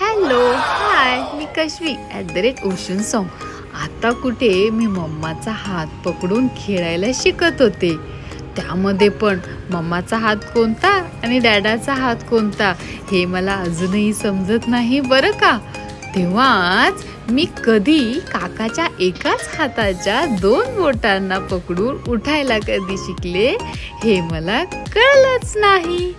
Hello hi, मी Kashvi @ocean song। आता कुठे मी मम्माचा हात पकडून खेळायला शिकत होते। त्यामध्ये पण मम्माचा हात कोणता आणि डॅडाचा हात कोणता हे मला अजूनही समजत नाही बरं का। तेव्हाच मी कधी काकाच्या एकाच हाताच्या 2 बोटांना पकडून उठायला कधी शिकले हे मला कळलंच नाही।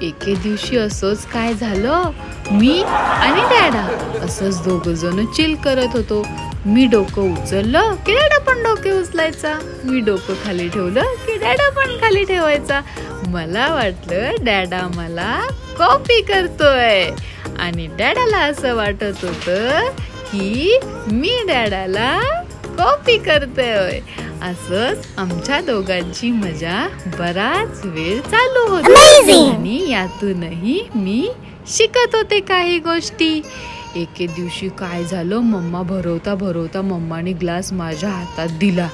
एके दिवशी असंच काय झालं, मी आणि डॅडा असंच दोघं जण चिल करत होतो। मी डोकं उचललं की डॅडा पण डोके उचलायचा, मी डोकं खाली ठेवलं की डॅडा पण खाली ठेवायचा। मला वाटलं डॅडा मला कॉपी करतोय आणि डॅडाला असं वाटत होतं की मी डॅडाला कॉपी करतोय। असंच आमच्या दोघांची मजा बराच वेळ चालू होती आणि यातूनही मी शिकत होते काही गोष्टी। एके दिवशी काय झालं, मम्मा भरवता मम्माने ग्लास माझ्या हातात दिला।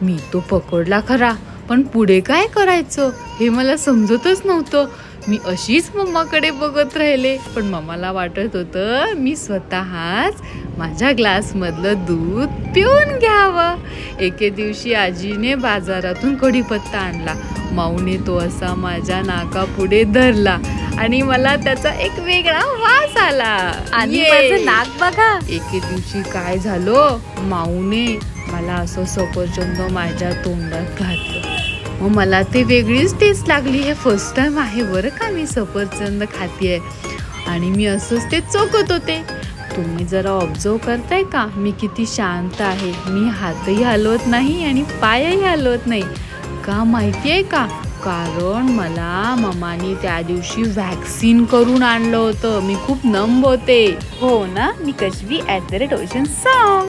मी तो पकडला खरा, पण पुढे काय करायचं हे मला समजतच नव्हतं। मी अशीच मम्माकडे बघत राहिले, पण मम्माला वाटत होतं मी स्वतःच माझ्या ग्लासमधलं दूध पिऊन घ्यावं। एके दिवशी आजीने बाजारातून कढीपत्ता आणला। माऊने तो असा माझ्या नाकापुढे धरला आणि मला त्याचा एक वेगळा वास आला आणि माझं नाक बघा। एके दिवशी काय झालं, माऊने मला असं सफरचंद माझ्या तोंडात घातलं। मग मला ते वेगळीच टेस्ट लागली। हे फर्स्ट टाइम आहे बरं का मी सफरचंद खातीये आणि मी असंच ते चोखत होते। तुम्ही जरा ऑब्झर्व करताय का मी किती शांत आहे। मी हातही हलवत नाही आणि पायही हलवत नाही। का माहितीये का, कारण मला मम्मानी त्या दिवशी वॅक्सिन करून आणलं होतं। मी खूप नंब होते। हो ना, मी कश्वी @ocean song।